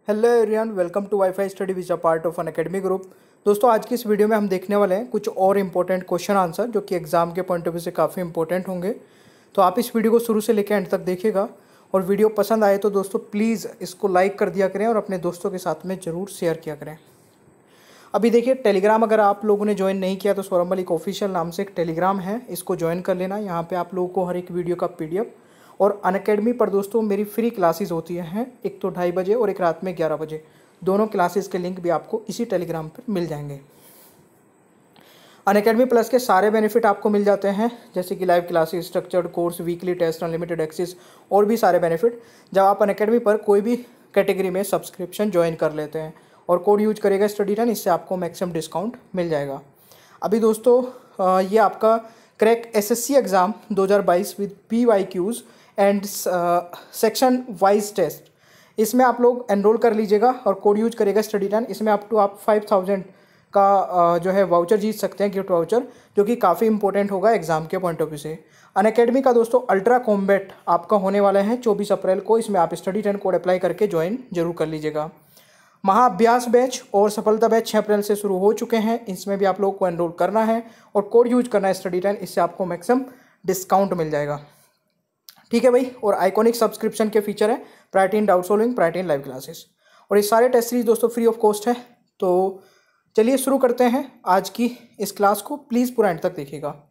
Hello everyone, welcome to WiFi study which a part of an academy group. दोस्तों, आज की इस video में हम देखने वाले हैं कुछ और इम्पोर्टेंट क्वेश्चन आंसर जो कि एग्जाम के पॉइंट ऑफ व्यू से काफ़ी इंपॉर्टेंट होंगे। तो आप इस वीडियो को शुरू से लेकर एंड तक देखिएगा और वीडियो पसंद आए तो दोस्तों प्लीज़ इसको लाइक कर दिया करें और अपने दोस्तों के साथ में ज़रूर शेयर किया करें। अभी देखिए, टेलीग्राम अगर आप लोगों ने ज्वाइन नहीं किया तो सौरभ मलिक ऑफिशियल नाम से एक टेलीग्राम है, इसको ज्वाइन कर लेना। यहाँ पे आप लोगों को हर एक वीडियो का पीडीएफ और अनअकैडमी पर दोस्तों मेरी फ्री क्लासेस होती हैं, एक तो 2:30 बजे और एक रात में 11 बजे। दोनों क्लासेस के लिंक भी आपको इसी टेलीग्राम पर मिल जाएंगे। अनअकैडमी प्लस के सारे बेनिफिट आपको मिल जाते हैं, जैसे कि live classes, structured course, weekly test, unlimited access और भी सारे बेनिफिट जब आप अनअकैडमी पर कोई भी कैटेगरी में सब्सक्रिप्शन ज्वाइन कर लेते हैं और कोड यूज करेगा StudyTen, इससे आपको मैक्सिमम डिस्काउंट मिल जाएगा। अभी दोस्तों ये आपका crack SSC exam 2022 with PYQs and section wise test, इसमें आप लोग एनरोल कर लीजिएगा और कोड यूज करेगा StudyTen। इसमें आप 5000 का जो है वाउचर जीत सकते हैं, गिफ्ट वाउचर, जो कि काफ़ी इंपॉर्टेंट होगा एग्जाम के पॉइंट ऑफ व्यू से। अनअकैडमी का दोस्तों अल्ट्रा कॉम्बैट आपका होने वाला है 24 अप्रैल को। इसमें आप StudyTen कोड अप्लाई करके ज्वाइन जरूर कर लीजिएगा। महाअभ्यास बैच और सफलता बैच 6 अप्रैल से शुरू हो चुके हैं, इसमें भी आप लोग को एनरोल करना है और कोड यूज करना है StudyTen, इससे आपको मैक्सिमम डिस्काउंट मिल जाएगा। ठीक है भाई। और आइकॉनिक सब्सक्रिप्शन के फीचर है priority in doubt solving, priority in live classes, और ये सारे टेस्ट सीरीज दोस्तों फ्री ऑफ कॉस्ट है। तो चलिए शुरू करते हैं आज की इस क्लास को, प्लीज़ पूरा एंड तक देखिएगा।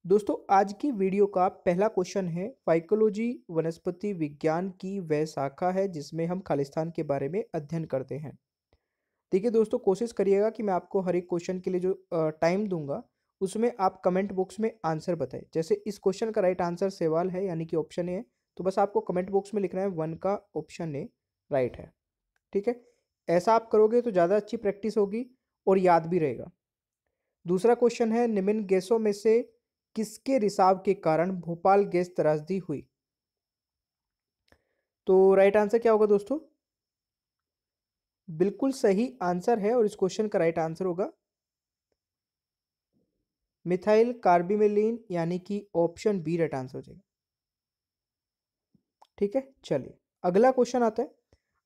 दोस्तों, आज की वीडियो का पहला क्वेश्चन है, फाइकोलॉजी वनस्पति विज्ञान की वह शाखा है जिसमें हम खालिस्तान के बारे में अध्ययन करते हैं। देखिए दोस्तों, कोशिश करिएगा कि मैं आपको हर एक क्वेश्चन के लिए जो टाइम दूंगा उसमें आप कमेंट बॉक्स में आंसर बताएं। जैसे इस क्वेश्चन का राइट आंसर सवाल है, यानी कि ऑप्शन ए है, तो बस आपको कमेंट बॉक्स में लिखना है 1 का ऑप्शन ए राइट है। ठीक है, ऐसा आप करोगे तो ज़्यादा अच्छी प्रैक्टिस होगी और याद भी रहेगा। दूसरा क्वेश्चन है, निम्न गैसों में से किसके रिसाव के कारण भोपाल गैस त्रासदी हुई? तो राइट आंसर क्या होगा दोस्तों? बिल्कुल सही आंसर है और इस क्वेश्चन का राइट आंसर होगा मिथाइल कार्बिमेलिन, यानी कि ऑप्शन बी राइट आंसर हो जाएगा। ठीक है, चलिए अगला क्वेश्चन आता है।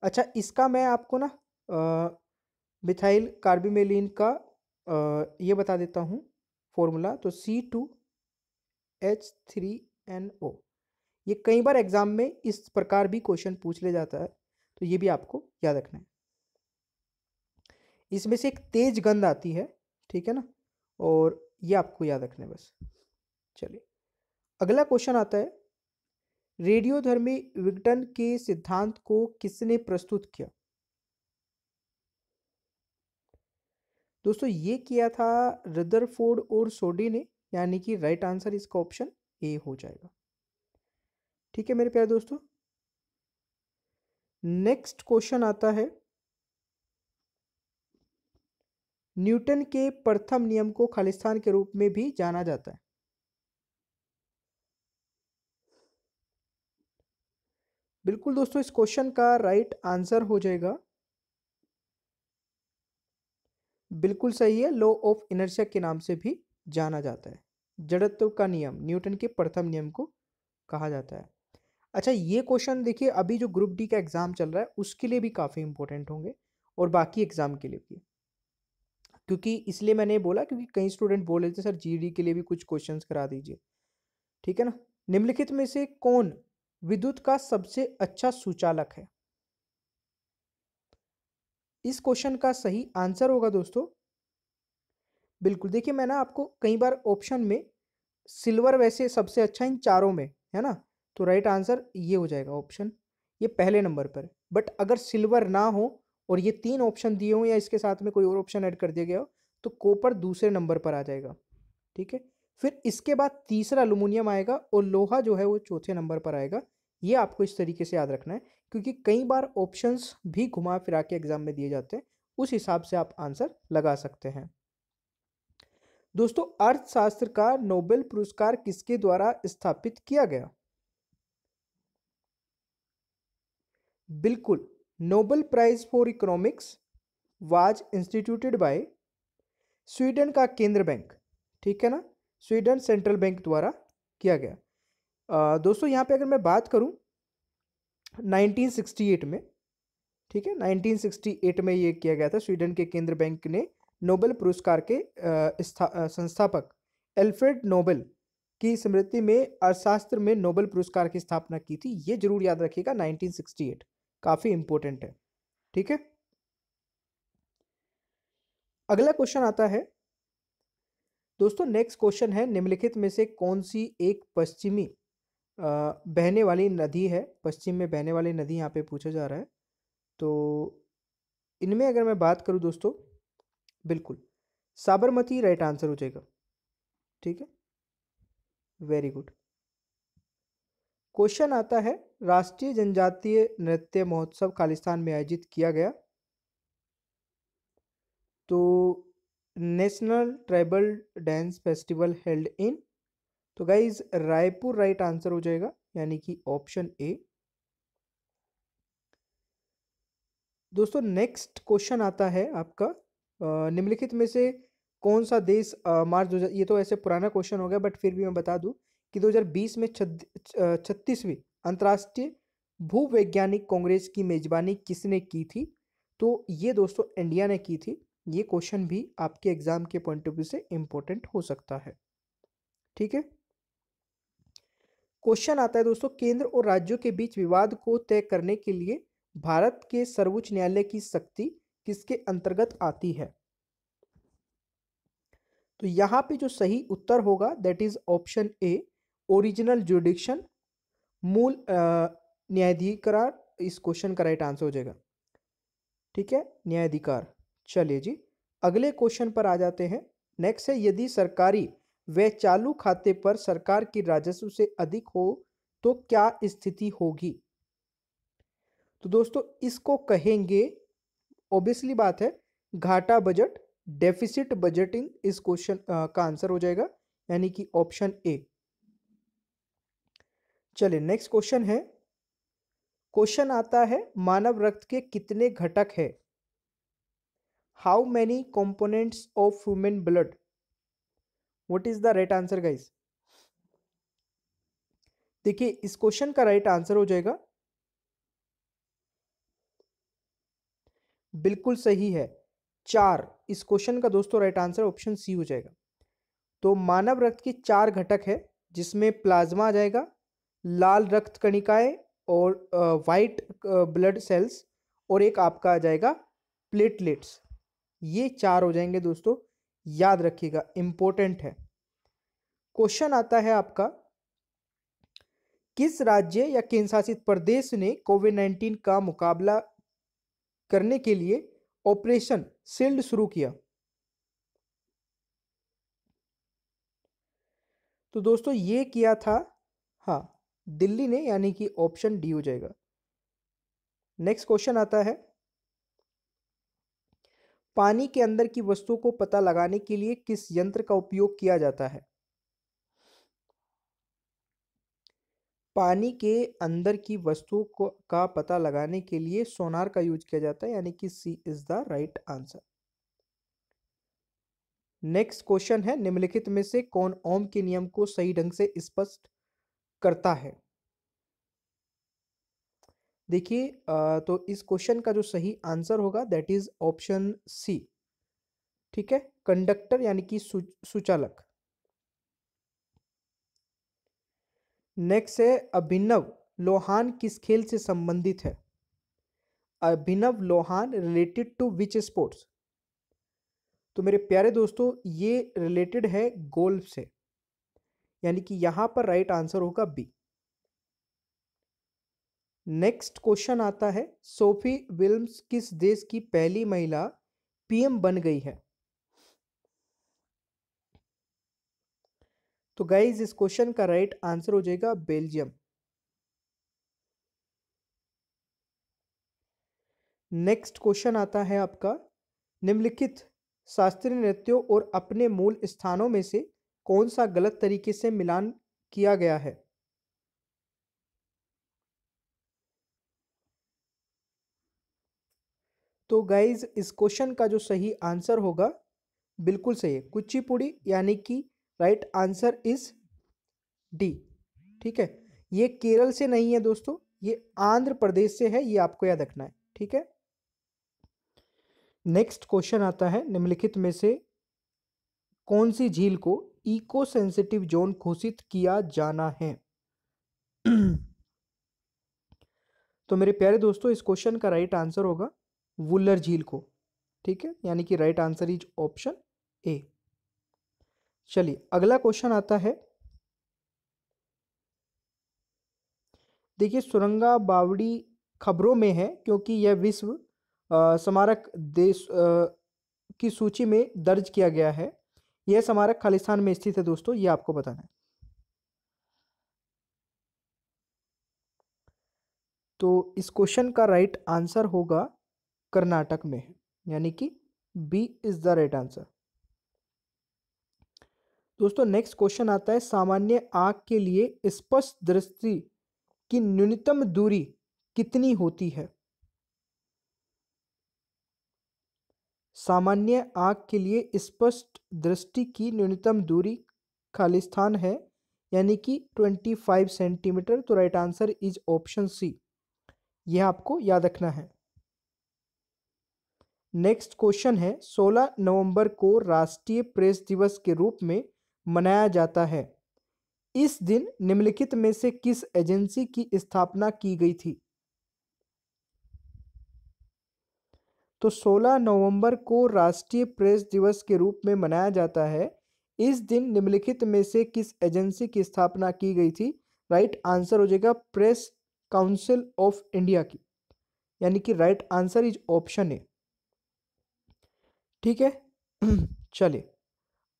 अच्छा, इसका मैं आपको ना मिथाइल कार्बिमेलिन का ये बता देता हूँ फॉर्मूला। तो C2H3NO, ये कई बार एग्जाम में इस प्रकार भी क्वेश्चन पूछ ले जाता है, तो ये भी आपको याद रखना है। इसमें से एक तेज गंध आती है, ठीक है ना, और ये आपको याद रखना है बस। चलिए अगला क्वेश्चन आता है, रेडियोधर्मी विघटन के सिद्धांत को किसने प्रस्तुत किया? दोस्तों, ये किया था रदरफोर्ड और सोडी ने, यानी कि राइट आंसर इसका ऑप्शन ए हो जाएगा। ठीक है मेरे प्यारे दोस्तों, नेक्स्ट क्वेश्चन आता है, न्यूटन के प्रथम नियम को खालिस्तान के रूप में भी जाना जाता है। बिल्कुल दोस्तों, इस क्वेश्चन का राइट आंसर हो जाएगा, बिल्कुल सही है, लॉ ऑफ इनर्शिया के नाम से भी जाना जाता है। जड़त्व का नियम न्यूटन के प्रथम नियम को कहा जाता है। अच्छा, ये क्वेश्चन देखिए, अभी जो ग्रुप डी का एग्जाम चल रहा है उसके लिए भी काफ़ी इंपॉर्टेंट होंगे और बाकी एग्जाम के लिए भी, क्योंकि इसलिए मैंने बोला क्योंकि कई स्टूडेंट बोल रहे थे सर GD के लिए भी कुछ क्वेश्चंस करा दीजिए। ठीक है ना। निम्नलिखित में से कौन विद्युत का सबसे अच्छा सुचालक है? इस क्वेश्चन का सही आंसर होगा दोस्तों, बिल्कुल देखिए, मैं ना आपको कई बार ऑप्शन में सिल्वर वैसे सबसे अच्छा इन चारों में है ना, तो राइट आंसर ये हो जाएगा ऑप्शन, ये पहले नंबर पर। बट अगर सिल्वर ना हो और ये 3 ऑप्शन दिए हो या इसके साथ में कोई और ऑप्शन ऐड कर दिया गया हो, तो कॉपर दूसरे नंबर पर आ जाएगा। ठीक है, फिर इसके बाद तीसरा एल्युमिनियम आएगा और लोहा जो है वो चौथे नंबर पर आएगा। ये आपको इस तरीके से याद रखना है, क्योंकि कई बार ऑप्शंस भी घुमा फिरा के एग्जाम में दिए जाते हैं, उस हिसाब से आप आंसर लगा सकते हैं। दोस्तों, अर्थशास्त्र का नोबेल पुरस्कार किसके द्वारा स्थापित किया गया? बिल्कुल, Nobel prize for economics was instituted by Sweden का केंद्र बैंक, ठीक है ना, स्वीडन सेंट्रल बैंक द्वारा किया गया। दोस्तों, यहाँ पे अगर मैं बात करूं 1968 में, ठीक है, 1968 में ये किया गया था। स्वीडन के केंद्र बैंक ने नोबेल पुरस्कार के संस्थापक एल्फ्रेड नोबेल की स्मृति में अर्थशास्त्र में नोबेल पुरस्कार की स्थापना की थी। ये जरूर याद रखिएगा, 1968 काफी इंपॉर्टेंट है। ठीक है, अगला क्वेश्चन आता है दोस्तों। नेक्स्ट क्वेश्चन है, निम्नलिखित में से कौन सी एक पश्चिमी बहने वाली नदी है। पश्चिम में बहने वाली नदी यहाँ पे पूछा जा रहा है। तो इनमें अगर मैं बात करूँ दोस्तों, बिल्कुल साबरमती राइट आंसर हो जाएगा। ठीक है, वेरी गुड। क्वेश्चन आता है, राष्ट्रीय जनजातीय नृत्य महोत्सव खालिस्तान में आयोजित किया गया। तो national tribal dance festival held in, तो गाइज रायपुर राइट आंसर हो जाएगा, यानी कि ऑप्शन ए। दोस्तों नेक्स्ट क्वेश्चन आता है आपका, निम्नलिखित में से कौन सा देश मार्च 2000, ये तो ऐसे पुराना क्वेश्चन हो गया बट फिर भी मैं बता दूं कि 2020 में 36वीं अंतर्राष्ट्रीय भूवैज्ञानिक कांग्रेस की मेजबानी किसने की थी। तो ये दोस्तों इंडिया ने की थी। ये क्वेश्चन भी आपके एग्जाम के पॉइंट ऑफ व्यू से इंपॉर्टेंट हो सकता है। ठीक है, क्वेश्चन आता है दोस्तों, केंद्र और राज्यों के बीच विवाद को तय करने के लिए भारत के सर्वोच्च न्यायालय की शक्ति किसके अंतर्गत आती है। तो यहां पे जो सही उत्तर होगा that is option A, original जुडिक्शन, मूल न्यायाधिकार इस क्वेश्चन का राइट आंसर हो जाएगा। ठीक है, न्यायाधिकार। चलिए जी, अगले क्वेश्चन पर आ जाते हैं। नेक्स्ट है, यदि सरकारी व चालू खाते पर सरकार की राजस्व से अधिक हो तो क्या स्थिति होगी। तो दोस्तों इसको कहेंगे, ऑब्वियसली बात है, घाटा बजट, डेफिसिट बजटिंग इस क्वेश्चन का आंसर हो जाएगा, यानी कि ऑप्शन ए। चलिए नेक्स्ट क्वेश्चन है। क्वेश्चन आता है, मानव रक्त के कितने घटक है। How many components of human blood, what is the right answer guys. देखिए इस क्वेश्चन का राइट आंसर हो जाएगा, बिल्कुल सही है, 4। इस क्वेश्चन का दोस्तों राइट आंसर ऑप्शन सी हो जाएगा। तो मानव रक्त के 4 घटक है, जिसमें प्लाज्मा आ जाएगा, लाल रक्त कणिकाएं और वाइट ब्लड सेल्स, और एक आपका आ जाएगा प्लेटलेट्स। ये 4 हो जाएंगे दोस्तों, याद रखिएगा, इंपॉर्टेंट है। क्वेश्चन आता है आपका, किस राज्य या केंद्र शासित प्रदेश ने कोविड-19 का मुकाबला करने के लिए ऑपरेशन शील्ड शुरू किया। तो दोस्तों ये किया था, हाँ, दिल्ली ने, यानी कि ऑप्शन डी हो जाएगा। नेक्स्ट क्वेश्चन आता है, पानी के अंदर की वस्तुओं को पता लगाने के लिए किस यंत्र का उपयोग किया जाता है। पानी के अंदर की वस्तुओं को का पता लगाने के लिए सोनार का यूज किया जाता है, यानी कि C is the right answer. Next question है, निम्नलिखित में से कौन ओम के नियम को सही ढंग से स्पष्ट करता है। देखिए तो इस क्वेश्चन का जो सही आंसर होगा दैट इज ऑप्शन सी। ठीक है, कंडक्टर यानी कि सुचालक। नेक्स्ट है, अभिनव लोहान किस खेल से संबंधित है। Abhinav Lohan related to which sports. तो मेरे प्यारे दोस्तों ये रिलेटेड है गोल्फ से, यानी कि यहां पर राइट आंसर होगा बी। नेक्स्ट क्वेश्चन आता है, सोफी विल्म्स किस देश की पहली महिला पीएम बन गई है। तो गाइज इस क्वेश्चन का राइट आंसर हो जाएगा बेल्जियम। नेक्स्ट क्वेश्चन आता है आपका, निम्नलिखित शास्त्रीय नृत्यों और अपने मूल स्थानों में से कौन सा गलत तरीके से मिलान किया गया है। तो गाइज इस क्वेश्चन का जो सही आंसर होगा, बिल्कुल सही है, कुचिपुड़ी, यानी कि राइट आंसर इज डी। ठीक है, ये केरल से नहीं है दोस्तों, ये आंध्र प्रदेश से है, ये आपको याद रखना है। ठीक है, नेक्स्ट क्वेश्चन आता है, निम्नलिखित में से कौन सी झील को इको सेंसिटिव जोन घोषित किया जाना है? तो मेरे प्यारे दोस्तों, इस क्वेश्चन का राइट आंसर होगा वुलर झील को। ठीक है, यानी कि right answer is option A. चलिए अगला क्वेश्चन आता है, देखिए सुरंगा बावड़ी खबरों में है क्योंकि यह विश्व स्मारक देश की सूची में दर्ज किया गया है। यह स्मारक खालिस्तान में स्थित है दोस्तों, ये आपको बताना है। तो इस क्वेश्चन का राइट आंसर होगा कर्नाटक में है, यानी कि B is the right answer. दोस्तों नेक्स्ट क्वेश्चन आता है, सामान्य आंख के लिए स्पष्ट दृष्टि की न्यूनतम दूरी कितनी होती है? सामान्य आंख के लिए स्पष्ट दृष्टि की न्यूनतम दूरी खालिस्तान है, यानी कि 25 सेंटीमीटर। तो right answer is option C, यह आपको याद रखना है। नेक्स्ट क्वेश्चन है, 16 नवंबर को राष्ट्रीय प्रेस दिवस के रूप में मनाया जाता है। इस दिन निम्नलिखित में से किस एजेंसी की स्थापना की गई थी? तो 16 नवंबर को राष्ट्रीय प्रेस दिवस के रूप में मनाया जाता है। इस दिन निम्नलिखित में से किस एजेंसी की स्थापना की गई थी? राइट आंसर हो जाएगा प्रेस काउंसिल ऑफ इंडिया की, यानी कि right answer is option A. ठीक है। चलिए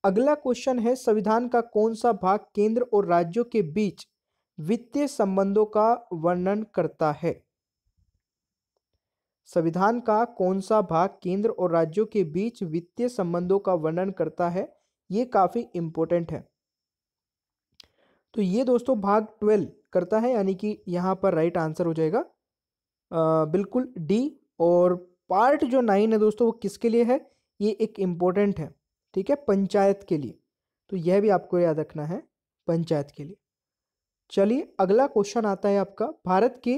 अगला क्वेश्चन है, संविधान का कौन सा भाग केंद्र और राज्यों के बीच वित्तीय संबंधों का वर्णन करता है? संविधान का कौन सा भाग केंद्र और राज्यों के बीच वित्तीय संबंधों का वर्णन करता है? ये काफी इंपॉर्टेंट है। तो ये दोस्तों भाग 12 करता है, यानी कि यहां पर राइट आंसर हो जाएगा बिल्कुल डी। और पार्ट जो 9 है दोस्तों, वो किसके लिए है? ये एक इम्पोर्टेंट है, ठीक है, पंचायत के लिए। तो यह भी आपको याद रखना है, पंचायत के लिए। चलिए अगला क्वेश्चन आता है आपका, भारत के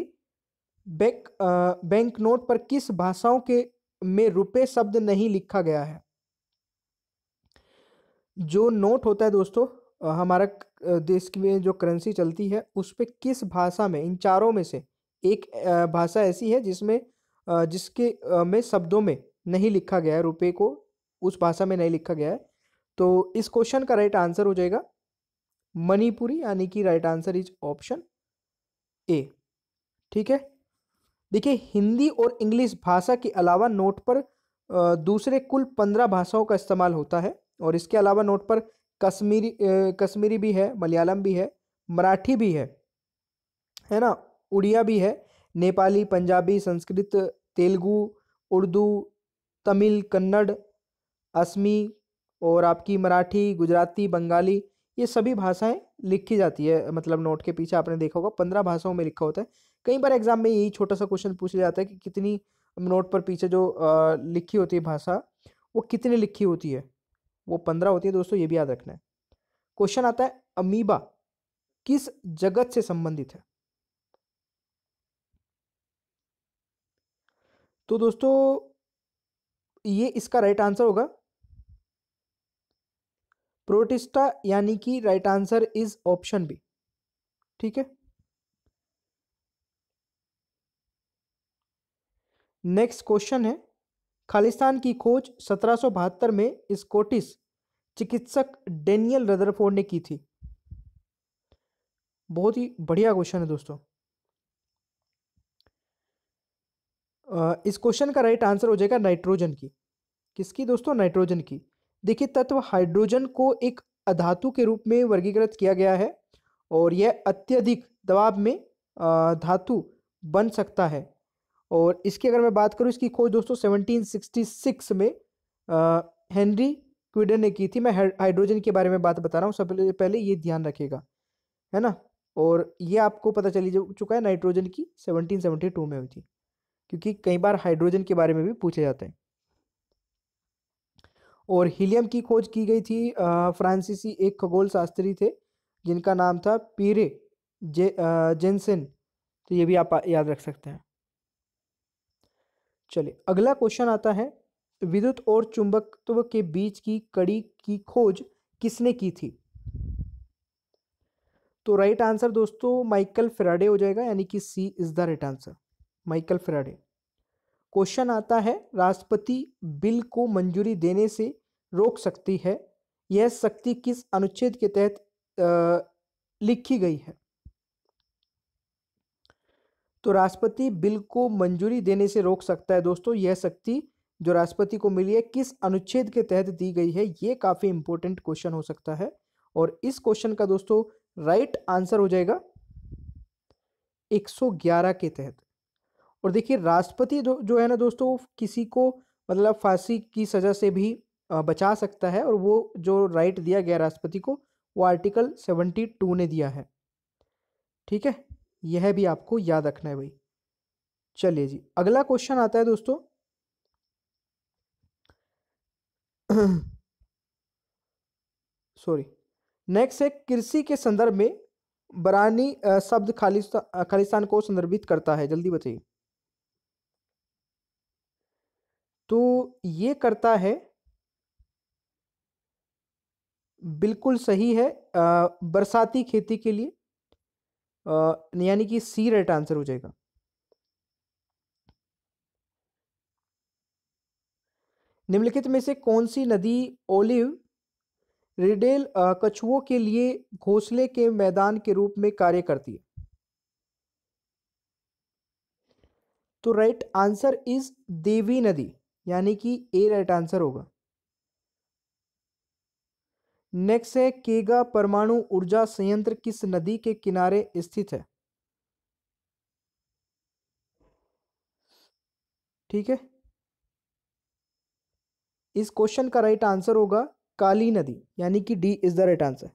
बैंक नोट पर किस भाषाओं के में रुपए शब्द नहीं लिखा गया है? जो नोट होता है दोस्तों, हमारा देश में जो करेंसी चलती है उस पे किस भाषा में, इन चारों में से एक भाषा ऐसी है जिसमें जिसके में शब्दों में नहीं लिखा गया है, रुपए को उस भाषा में नहीं लिखा गया है। तो इस क्वेश्चन का राइट आंसर हो जाएगा मणिपुरी, यानी कि right answer is option A. ठीक है, देखिए हिंदी और इंग्लिश भाषा के अलावा नोट पर दूसरे कुल 15 भाषाओं का इस्तेमाल होता है। और इसके अलावा नोट पर कश्मीरी भी है, मलयालम भी है, मराठी भी है ना, उड़िया भी है, नेपाली, पंजाबी, संस्कृत, तेलुगु, उर्दू, तमिल, कन्नड़, असमी और आपकी मराठी, गुजराती, बंगाली, ये सभी भाषाएं लिखी जाती है। मतलब नोट के पीछे आपने देखा होगा 15 भाषाओं में लिखा होता है। कई बार एग्जाम में यही छोटा सा क्वेश्चन पूछा जाता है कि कितनी नोट पर पीछे जो लिखी होती है भाषा, वो कितनी लिखी होती है? वो 15 होती है दोस्तों, ये भी याद रखना है। क्वेश्चन आता है, अमीबा किस जगत से संबंधित है? तो दोस्तों ये इसका राइट आंसर होगा प्रोटिस्टा, यानी कि right answer is option B. ठीक है, नेक्स्ट क्वेश्चन है, खालिस्तान की खोज 1772 में स्कॉटिश चिकित्सक डेनियल रदरफोर्ड ने की थी। बहुत ही बढ़िया क्वेश्चन है दोस्तों। इस क्वेश्चन का राइट आंसर हो जाएगा नाइट्रोजन की। किसकी दोस्तों? नाइट्रोजन की। देखिए तत्व हाइड्रोजन को एक अधातु के रूप में वर्गीकृत किया गया है और यह अत्यधिक दबाव में धातु बन सकता है। और इसकी अगर मैं बात करूं, इसकी खोज दोस्तों 1766 में हेनरी क्विडन ने की थी। मैं हाइड्रोजन के बारे में बात बता रहा हूँ, सबसे पहले ये ध्यान रखिएगा, है ना। और ये आपको पता चली चुका है, नाइट्रोजन की 1772 में हुई थी, क्योंकि कई बार हाइड्रोजन के बारे में भी पूछे जाते हैं। और हीलियम की खोज की गई थी, फ्रांसीसी एक खगोल शास्त्री थे जिनका नाम था पीरे जेनसेन। तो ये भी आप याद रख सकते हैं। चलिए अगला क्वेश्चन आता है, विद्युत और चुंबकत्व के बीच की कड़ी की खोज किसने की थी? तो राइट आंसर दोस्तों माइकल फैराडे हो जाएगा, यानी कि C is the right answer, Michael Faraday. Question आता है, राष्ट्रपति बिल को मंजूरी देने से रोक सकती है, यह शक्ति किस अनुच्छेद के तहत लिखी गई है? तो राष्ट्रपति बिल को मंजूरी देने से रोक सकता है दोस्तों, यह शक्ति जो राष्ट्रपति को मिली है किस अनुच्छेद के तहत दी गई है? ये काफी इंपॉर्टेंट क्वेश्चन हो सकता है, और इस क्वेश्चन का दोस्तों राइट आंसर हो जाएगा 111 के तहत। और देखिए राष्ट्रपति जो है ना दोस्तों, किसी को मतलब फांसी की सजा से भी बचा सकता है, और वो जो राइट दिया गया राष्ट्रपति को वो आर्टिकल 72 ने दिया है। ठीक है, यह भी आपको याद रखना है भाई। चलिए जी, अगला क्वेश्चन आता है दोस्तों सॉरी, नेक्स्ट है, कृषि के संदर्भ में बरानी शब्द खालिस्तान को संदर्भित करता है, जल्दी बताइए। तो ये करता है, बिल्कुल सही है, बरसाती खेती के लिए, यानी कि सी राइट आंसर हो जाएगा। निम्नलिखित में से कौन सी नदी ओलिव रिडेल कछुओं के लिए घोंसले के मैदान के रूप में कार्य करती है? तो राइट आंसर इज देवी नदी, यानी कि ए राइट आंसर होगा। नेक्स्ट है, केगा परमाणु ऊर्जा संयंत्र किस नदी के किनारे स्थित है? ठीक है, इस क्वेश्चन का राइट आंसर होगा काली नदी, यानी कि D is the right answer.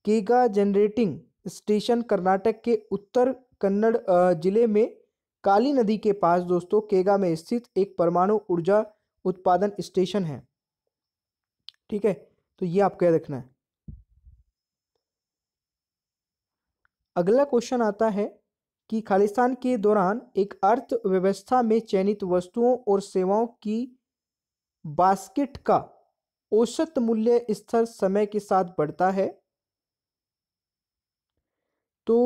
केगा जनरेटिंग स्टेशन कर्नाटक के उत्तर कन्नड़ जिले में काली नदी के पास दोस्तों केगा में स्थित एक परमाणु ऊर्जा उत्पादन स्टेशन है। ठीक है, तो ये आपको याद रखना है। अगला क्वेश्चन आता है कि खालिस्तान के दौरान एक अर्थव्यवस्था में चयनित वस्तुओं और सेवाओं की बास्केट का औसत मूल्य स्तर समय के साथ बढ़ता है। तो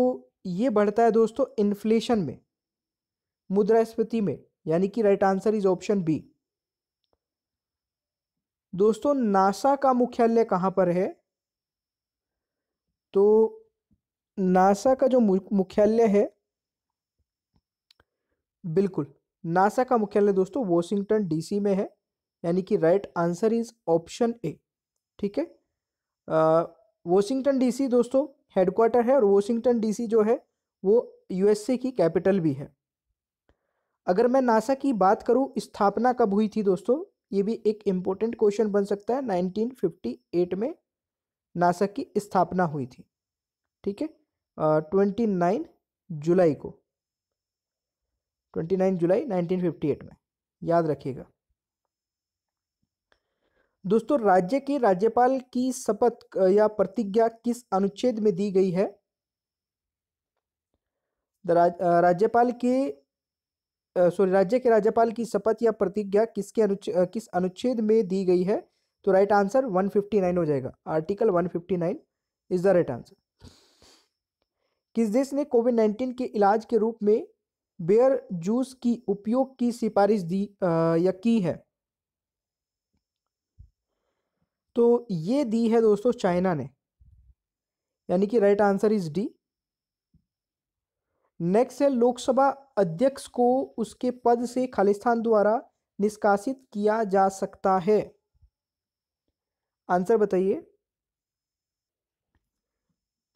ये बढ़ता है दोस्तों इन्फ्लेशन में, मुद्रास्फीति में, यानी कि right answer is option B. दोस्तों नासा का मुख्यालय कहां पर है? तो नासा का जो मुख्यालय है, बिल्कुल नासा का मुख्यालय दोस्तों वॉशिंगटन डीसी में है, यानी कि right answer is option A. ठीक है, वॉशिंगटन डीसी दोस्तों हेडक्वार्टर है, और वॉशिंगटन डीसी जो है वो यूएसए की कैपिटल भी है। अगर मैं नासा की बात करूं, स्थापना कब हुई थी दोस्तों? ये भी एक इंपॉर्टेंट क्वेश्चन बन सकता है। 1958 में नासा की स्थापना हुई थी। ठीक है, 29 जुलाई को, 29 जुलाई 1958 में, याद रखिएगा दोस्तों। राज्य के राज्यपाल की शपथ या प्रतिज्ञा किस अनुच्छेद में दी गई है? राज्यपाल के राज्य के राज्यपाल की शपथ या प्रतिज्ञा किस अनुच्छेद में दी गई है? तो राइट आंसर 159 हो जाएगा, article 159 is the right answer. किस देश ने कोविड-19 के इलाज के रूप में बेयर जूस की उपयोग की सिफारिश दी या की है? तो ये दी है दोस्तों चाइना ने, यानी कि right answer is D. Next है, लोकसभा अध्यक्ष को उसके पद से खालिस्तान द्वारा निष्कासित किया जा सकता है? आंसर बताइए।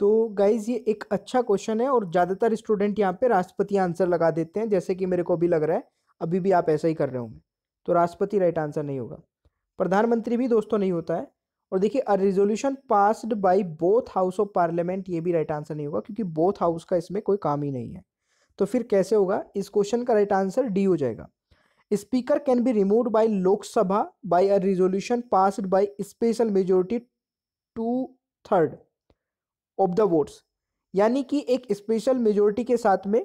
तो गाइज ये एक अच्छा क्वेश्चन है, और ज्यादातर स्टूडेंट यहाँ पे राष्ट्रपति आंसर लगा देते हैं, जैसे कि मेरे को भी लग रहा है, अभी भी आप ऐसा ही कर रहे होंगे। तो राष्ट्रपति राइट आंसर नहीं होगा। प्रधानमंत्री भी दोस्तों नहीं होता है। और देखिए, अ resolution passed by both house of parliament, ये भी राइट आंसर नहीं होगा, क्योंकि बोथ हाउस का इसमें कोई काम ही नहीं है। तो फिर कैसे होगा? इस क्वेश्चन का राइट आंसर डी हो जाएगा। Speaker can be removed by Lok Sabha by a resolution passed by special majority 2/3 of the votes, यानी कि एक स्पेशल मेजोरिटी के साथ में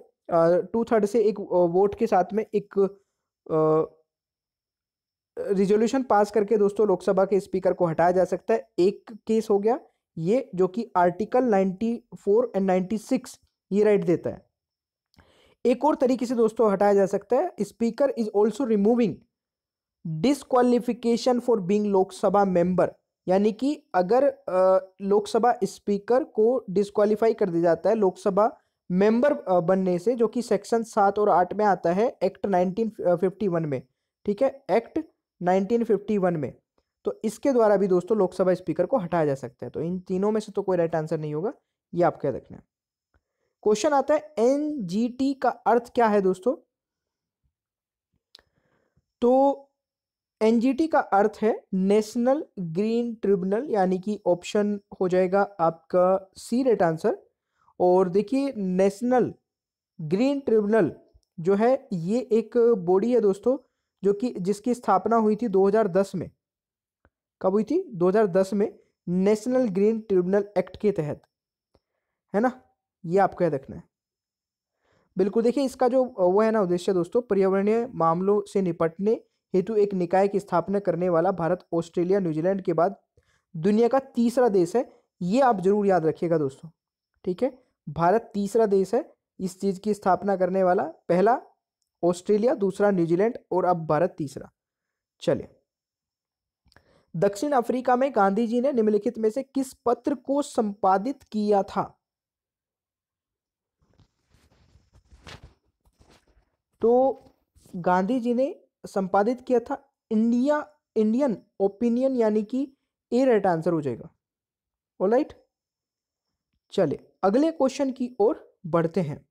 2/3 से एक वोट के साथ में एक रिजोल्यूशन पास करके दोस्तों लोकसभा के स्पीकर को हटाया जा सकता है। एक केस हो गया ये, जो कि आर्टिकल 94 एंड 96 ये राइट देता है। एक और तरीके से दोस्तों हटाया जा सकता है, speaker is also removing disqualification for being Lok Sabha member, यानी कि अगर लोकसभा स्पीकर को डिसक्वालीफाई कर दिया जाता है लोकसभा मेंबर बनने से, जो कि सेक्शन 7 और 8 में आता है एक्ट 1951 में, ठीक है, एक्ट 1951 में। तो इसके द्वारा भी दोस्तों लोकसभा स्पीकर को हटाया जा सकता है। तो इन तीनों में से तो कोई राइट आंसर नहीं होगा, ये आपको याद रखना है। क्वेश्चन आता है एनजीटी का अर्थ क्या है दोस्तों? तो एनजीटी का अर्थ है नेशनल ग्रीन ट्रिब्यूनल, यानी कि ऑप्शन हो जाएगा आपका सी राइट आंसर। और देखिए नेशनल ग्रीन ट्रिब्यूनल जो है ये एक बॉडी है दोस्तों, जो कि जिसकी स्थापना हुई थी 2010 में। कब हुई थी? 2010 में, नेशनल ग्रीन ट्रिब्यूनल एक्ट के तहत, है ना, ये आपको याद रखना है। बिल्कुल, देखिए इसका जो वो है ना उद्देश्य दोस्तों, पर्यावरणीय मामलों से निपटने हेतु एक निकाय की स्थापना करने वाला भारत, ऑस्ट्रेलिया, न्यूजीलैंड के बाद दुनिया का तीसरा देश है। ये आप जरूर याद रखिएगा दोस्तों, ठीक है। भारत तीसरा देश है इस चीज की स्थापना करने वाला, पहला ऑस्ट्रेलिया, दूसरा न्यूजीलैंड और अब भारत तीसरा। चलिए, दक्षिण अफ्रीका में गांधी जी ने निम्नलिखित में से किस पत्र को संपादित किया था? तो गांधी जी ने संपादित किया था इंडियन ओपिनियन, यानी कि ए राइट आंसर हो जाएगा। ऑलराइट, चलिए अगले क्वेश्चन की ओर बढ़ते हैं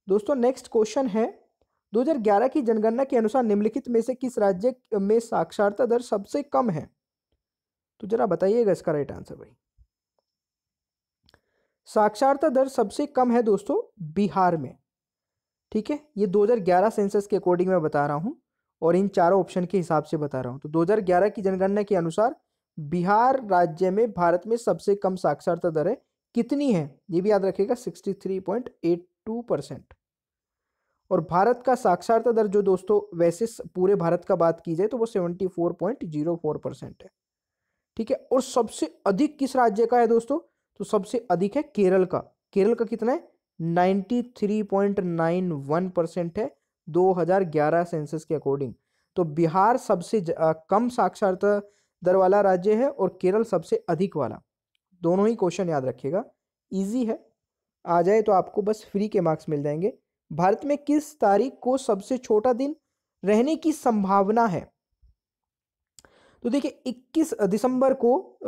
दोस्तों। नेक्स्ट क्वेश्चन है 2011 की जनगणना के अनुसार निम्नलिखित में से किस राज्य में साक्षरता दर सबसे कम है? तो जरा बताइएगा इसका राइट आंसर भाई। साक्षरता दर सबसे कम है दोस्तों बिहार में, ठीक है। ये 2011 सेंसस के अकॉर्डिंग मैं बता रहा हूं और इन चारों ऑप्शन के हिसाब से बता रहा हूं। तो 2011 की जनगणना के अनुसार बिहार राज्य में भारत में सबसे कम साक्षरता दर है। कितनी है ये भी याद रखिएगा, 63.82%। और भारत का साक्षरता दर जो दोस्तों वैसे पूरे भारत का बात की जाए तो वो 74.04% है, ठीक है। और सबसे अधिक किस राज्य का है दोस्तों? तो सबसे अधिक है केरल का। केरल का कितना है? 93.91% है 2011 सेंसस के अकॉर्डिंग। तो बिहार सबसे कम साक्षरता दर वाला राज्य है और केरल सबसे अधिक वाला। दोनों ही क्वेश्चन याद रखिएगा, इजी है, आ जाए तो आपको बस फ्री के मार्क्स मिल जाएंगे। भारत में किस तारीख को सबसे छोटा दिन रहने की संभावना है? तो देखिए 21 दिसंबर को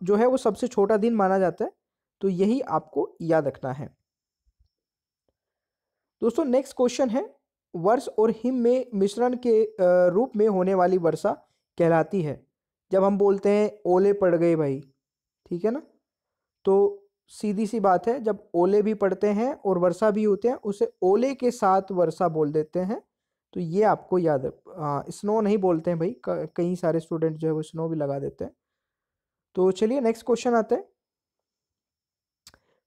जो है वो सबसे छोटा दिन माना जाता है, तो यही आपको याद रखना है दोस्तों। नेक्स्ट क्वेश्चन है वर्ष और हिम में मिश्रण के रूप में होने वाली वर्षा कहलाती है। जब हम बोलते हैं ओले पड़ गए भाई, ठीक है ना, तो सीधी सी बात है, जब ओले भी पड़ते हैं और वर्षा भी होते हैं उसे ओले के साथ वर्षा बोल देते हैं। तो ये आपको याद है। स्नो नहीं बोलते हैं भाई, कई सारे स्टूडेंट जो है वो स्नो भी लगा देते हैं। तो चलिए नेक्स्ट क्वेश्चन आता है।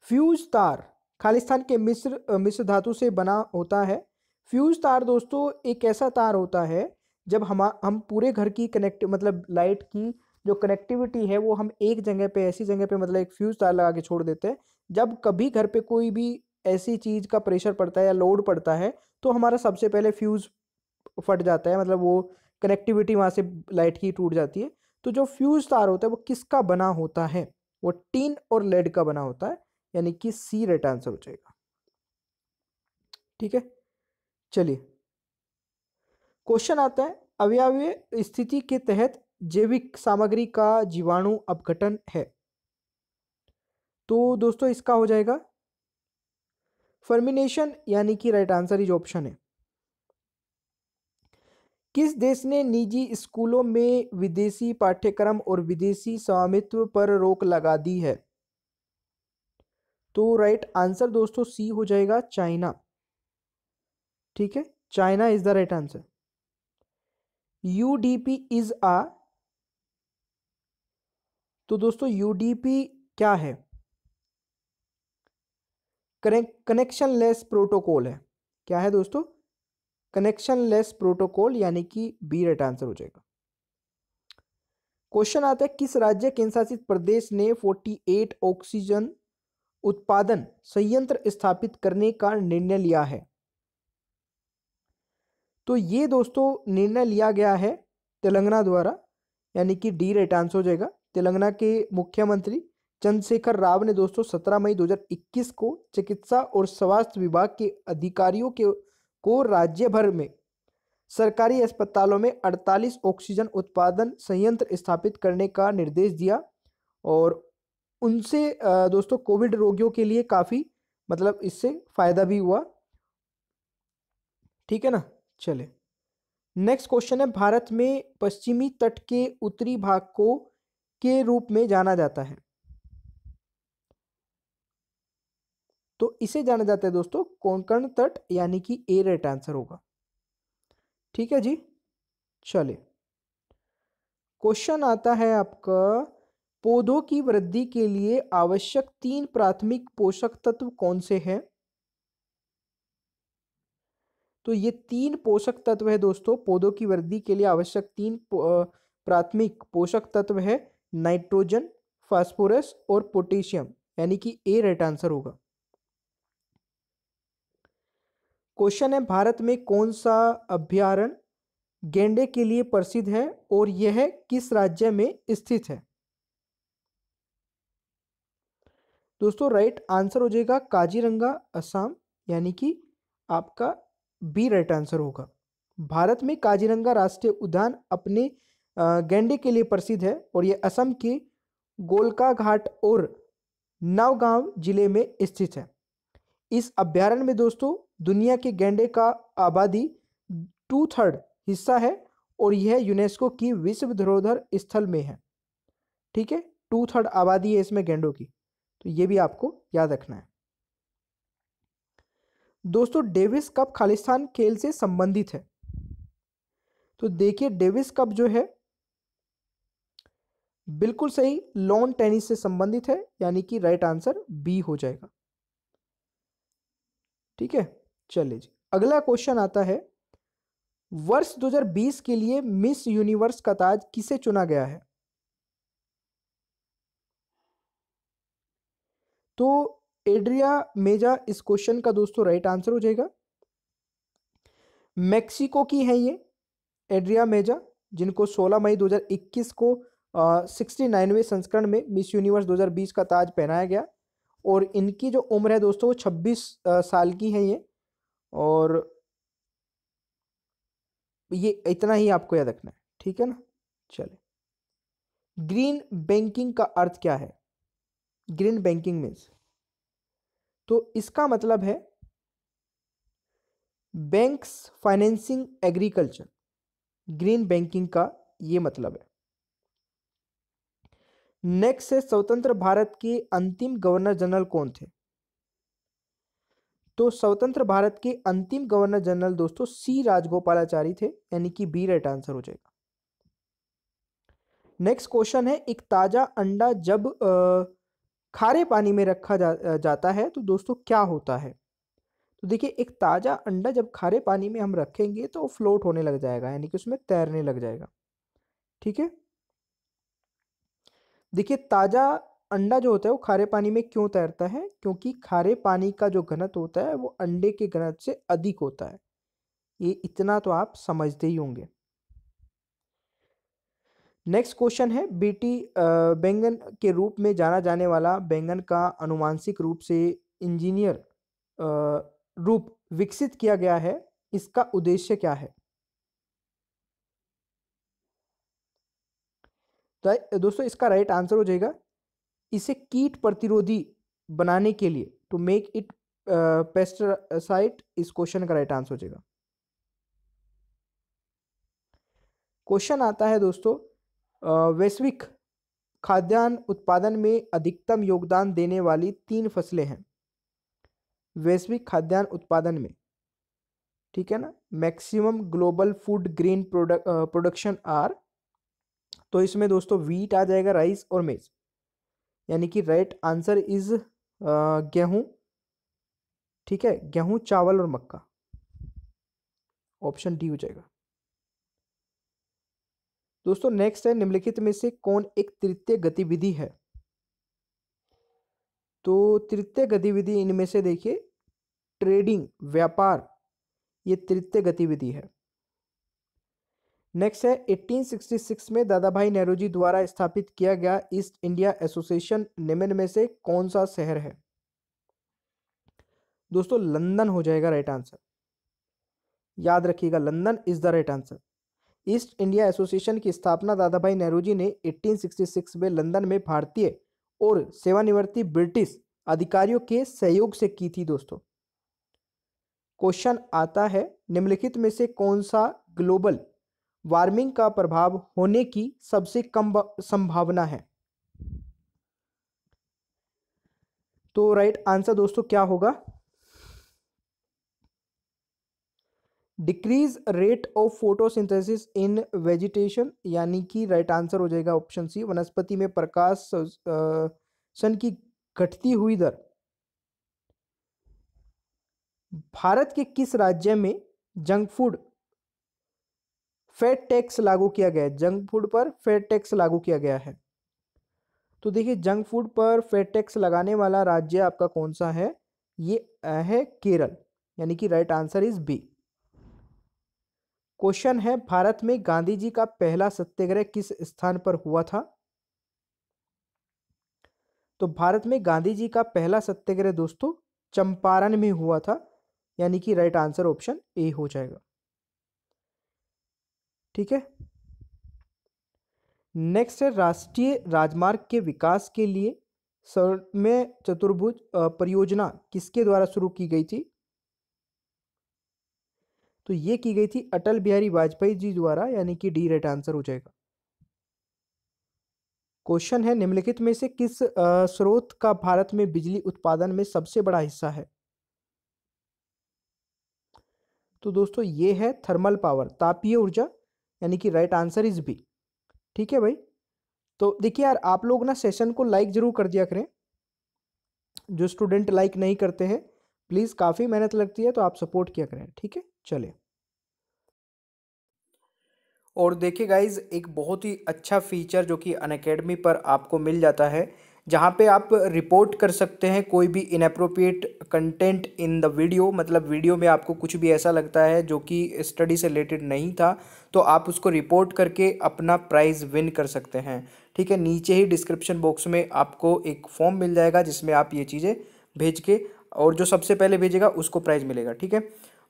फ्यूज तार खालिस्तान के मिश्र धातु से बना होता है। फ्यूज तार दोस्तों एक ऐसा तार होता है जब हम पूरे घर की मतलब लाइट की जो कनेक्टिविटी है वो हम एक जगह पे, ऐसी जगह पे मतलब एक फ्यूज तार लगा के छोड़ देते हैं। जब कभी घर पे कोई भी ऐसी चीज का प्रेशर पड़ता है या लोड पड़ता है तो हमारा सबसे पहले फ्यूज फट जाता है, मतलब वो कनेक्टिविटी वहां से लाइट की टूट जाती है। तो जो फ्यूज तार होता है वो किसका बना होता है? वो टीन और लेड का बना होता है, यानी कि सी राइट आंसर हो जाएगा, ठीक है। चलिए क्वेश्चन आता है अवयवीय स्थिति के तहत जैविक सामग्री का जीवाणु अपघटन है। तो दोस्तों इसका हो जाएगा फर्मिनेशन, यानी कि राइट आंसर ही जो ऑप्शन है। किस देश ने निजी स्कूलों में विदेशी पाठ्यक्रम और विदेशी स्वामित्व पर रोक लगा दी है? तो राइट आंसर दोस्तों सी हो जाएगा, चाइना, ठीक है। China is the right answer. UDP is uh, तो दोस्तों यूडीपी क्या है? कनेक्शन लेस प्रोटोकॉल है। क्या है दोस्तों? कनेक्शनलेस प्रोटोकॉल, यानी कि बी राइट आंसर हो जाएगा। क्वेश्चन आता है किस राज्य केंद्र शासित प्रदेश ने 48 ऑक्सीजन उत्पादन संयंत्र स्थापित करने का निर्णय लिया है? तो ये दोस्तों निर्णय लिया गया है तेलंगाना द्वारा, यानी कि डी राइट आंसर हो जाएगा। तेलंगाना के मुख्यमंत्री चंद्रशेखर राव ने दोस्तों 17 मई 2021 को चिकित्सा और स्वास्थ्य विभाग के अधिकारियों को राज्य भर में सरकारी अस्पतालों में 48 ऑक्सीजन उत्पादन संयंत्र स्थापित करने का निर्देश दिया, और उनसे दोस्तों कोविड रोगियों के लिए काफ़ी मतलब इससे फायदा भी हुआ। ठीक है ना। चले नेक्स्ट क्वेश्चन है, भारत में पश्चिमी तट के उत्तरी भाग को के रूप में जाना जाता है? तो इसे जाना जाता है दोस्तों कोंकण तट, यानी कि ए राइट आंसर होगा। ठीक है जी। चले क्वेश्चन आता है आपका, पौधों की वृद्धि के लिए आवश्यक 3 प्राथमिक पोषक तत्व कौन से हैं? तो ये 3 पोषक तत्व है दोस्तों, पौधों की वृद्धि के लिए आवश्यक 3 प्राथमिक पोषक तत्व है, नाइट्रोजन, फास्फोरस और पोटेशियम, यानी कि ए राइट आंसर होगा। क्वेश्चन है, भारत में कौन सा अभयारण्य गैंडे के लिए प्रसिद्ध है और यह किस राज्य में स्थित है? दोस्तों राइट आंसर हो जाएगा काजीरंगा, असम, यानी कि आपका बी राइट आंसर होगा। भारत में काजीरंगा राष्ट्रीय उद्यान अपने गैंडे के लिए प्रसिद्ध है, और यह असम के गोलका घाट और नौगांव जिले में स्थित है। इस अभ्यारण्य में दोस्तों दुनिया के गैंडे का आबादी 2/3 हिस्सा है, और यह यूनेस्को की विश्व धरोहर स्थल में है। ठीक है, 2/3 आबादी है इसमें गैंडों की, तो ये भी आपको याद रखना है। दोस्तों डेविस कप खालिस्तान खेल से संबंधित है? तो देखिए डेविस कप जो है बिल्कुल सही लॉन टेनिस से संबंधित है, यानी कि राइट आंसर बी हो जाएगा। ठीक है, चलिए जी अगला क्वेश्चन आता है, वर्ष 2020 के लिए मिस यूनिवर्स का ताज किसे चुना गया है? तो एड्रिया मेजा इस क्वेश्चन का दोस्तों राइट आंसर हो जाएगा। मेक्सिको की है ये एड्रिया मेजा, जिनको 16 मई 2021 को 69वें संस्करण में मिस यूनिवर्स 2020 का ताज पहनाया गया, और इनकी जो उम्र है दोस्तों वो 26 साल की है ये, और ये इतना ही आपको याद रखना है। ठीक है ना। चले ग्रीन बैंकिंग का अर्थ क्या है? ग्रीन बैंकिंग मीन्स, तो इसका मतलब है banks financing agriculture, green banking का ये मतलब है। नेक्स्ट है, स्वतंत्र भारत के अंतिम गवर्नर जनरल कौन थे? तो स्वतंत्र भारत के अंतिम गवर्नर जनरल दोस्तों सी राजगोपालाचारी थे, यानी कि बी राइट आंसर हो जाएगा। नेक्स्ट क्वेश्चन है, एक ताजा अंडा जब खारे पानी में रखा जाता है तो दोस्तों क्या होता है? तो देखिए एक ताजा अंडा जब खारे पानी में हम रखेंगे तो फ्लोट होने लग जाएगा, यानी कि उसमें तैरने लग जाएगा। ठीक है, देखिए ताजा अंडा जो होता है वो खारे पानी में क्यों तैरता है? क्योंकि खारे पानी का जो घनत्व होता है वो अंडे के घनत्व से अधिक होता है। ये इतना तो आप समझते ही होंगे। नेक्स्ट क्वेश्चन है, बीटी बैंगन के रूप में जाना जाने वाला बैंगन का अनुवांशिक रूप से इंजीनियर रूप विकसित किया गया है, इसका उद्देश्य क्या है? तो दोस्तों इसका राइट आंसर हो जाएगा, इसे कीट प्रतिरोधी बनाने के लिए, टू मेक इट पेस्टिसाइड, इस क्वेश्चन का राइट आंसर हो जाएगा। क्वेश्चन आता है दोस्तों, वैश्विक खाद्यान्न उत्पादन में अधिकतम योगदान देने वाली 3 फसलें हैं वैश्विक खाद्यान्न उत्पादन में। ठीक है ना, maximum global food grain production are, तो इसमें दोस्तों वीट आ जाएगा, राइस और मेज, यानी कि राइट आंसर इज गेहूं। ठीक है, गेहूं, चावल और मक्का। ऑप्शन डी हो जाएगा। दोस्तों नेक्स्ट है, निम्नलिखित में से कौन एक तृतीय गतिविधि है? तो तृतीय गतिविधि इनमें से देखिए, ट्रेडिंग, व्यापार, ये तृतीय गतिविधि है। नेक्स्ट है, 1866 में दादा भाई नौरोजी द्वारा स्थापित किया गया ईस्ट इंडिया एसोसिएशन निम्न में से कौन सा शहर है? दोस्तों लंदन हो जाएगा राइट आंसर। याद रखिएगा, London is the right answer. East India association की स्थापना दादा भाई नौरोजी ने 1866 में लंदन में भारतीय और सेवानिवृत्ति ब्रिटिश अधिकारियों के सहयोग से की थी। दोस्तों क्वेश्चन आता है, निम्नलिखित में से कौन सा ग्लोबल वार्मिंग का प्रभाव होने की सबसे कम संभावना है? तो राइट आंसर दोस्तों क्या होगा? Decrease rate of photosynthesis in vegetation, यानी कि राइट आंसर हो जाएगा ऑप्शन सी, वनस्पति में प्रकाश सन की घटती हुई दर। भारत के किस राज्य में जंक फूड फैट टैक्स लागू किया गया है? जंक फूड पर फैट टैक्स लागू किया गया है। तो देखिए, जंक फूड पर फैट टैक्स लगाने वाला राज्य आपका कौन सा है? ये है केरल, यानी कि right answer is B. Question है, भारत में गांधी जी का पहला सत्याग्रह किस स्थान पर हुआ था? तो भारत में गांधी जी का पहला सत्याग्रह दोस्तों चंपारण में हुआ था, यानी कि राइट आंसर ऑप्शन ए हो जाएगा। ठीक है, नेक्स्ट है, राष्ट्रीय राजमार्ग के विकास के लिए स्वर्णिम चतुर्भुज परियोजना किसके द्वारा शुरू की गई थी? तो ये की गई थी अटल बिहारी वाजपेयी जी द्वारा, यानी कि डी राइट आंसर हो जाएगा। क्वेश्चन है, निम्नलिखित में से किस स्रोत का भारत में बिजली उत्पादन में सबसे बड़ा हिस्सा है? तो दोस्तों ये है थर्मल पावर, तापीय ऊर्जा, यानी कि राइट आंसर इज बी। ठीक है भाई, तो देखिए यार, आप लोग ना सेशन को लाइक जरूर कर दिया करें। जो स्टूडेंट लाइक नहीं करते हैं प्लीज, काफी मेहनत लगती है, तो आप सपोर्ट किया करें। ठीक है, चलिए। और देखिए गाइज, एक बहुत ही अच्छा फीचर जो कि अनअकैडमी पर आपको मिल जाता है, जहाँ पे आप रिपोर्ट कर सकते हैं कोई भी inappropriate content in the video. मतलब वीडियो में आपको कुछ भी ऐसा लगता है जो कि स्टडी से रिलेटेड नहीं था, तो आप उसको रिपोर्ट करके अपना प्राइज़ विन कर सकते हैं। ठीक है, नीचे ही डिस्क्रिप्शन बॉक्स में आपको एक फॉर्म मिल जाएगा जिसमें आप ये चीज़ें भेज के, और जो सबसे पहले भेजेगा उसको प्राइज़ मिलेगा। ठीक है,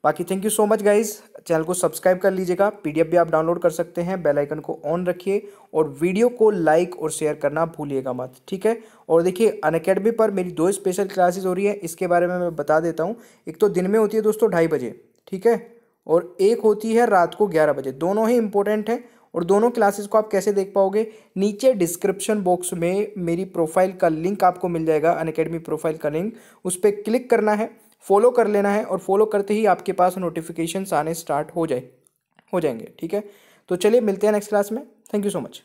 बाकी thank you so much guys, channel को सब्सक्राइब कर लीजिएगा, पीडीएफ भी आप डाउनलोड कर सकते हैं, बेल आइकन को ऑन रखिए और वीडियो को लाइक और शेयर करना भूलिएगा मत। ठीक है, और देखिए अनअकैडमी पर मेरी 2 स्पेशल क्लासेस हो रही है, इसके बारे में मैं बता देता हूँ। एक तो दिन में होती है दोस्तों 2:30 बजे, ठीक है, और एक होती है रात को 11 बजे। दोनों ही इंपॉर्टेंट है, और दोनों क्लासेस को आप कैसे देख पाओगे? नीचे डिस्क्रिप्शन बॉक्स में मेरी प्रोफाइल का लिंक आपको मिल जाएगा, अनअकैडमी प्रोफाइल का लिंक, उस पर क्लिक करना है, फॉलो कर लेना है, और फॉलो करते ही आपके पास नोटिफिकेशंस आने स्टार्ट हो जाएंगे। ठीक है, तो चलिए मिलते हैं नेक्स्ट क्लास में। Thank you so much.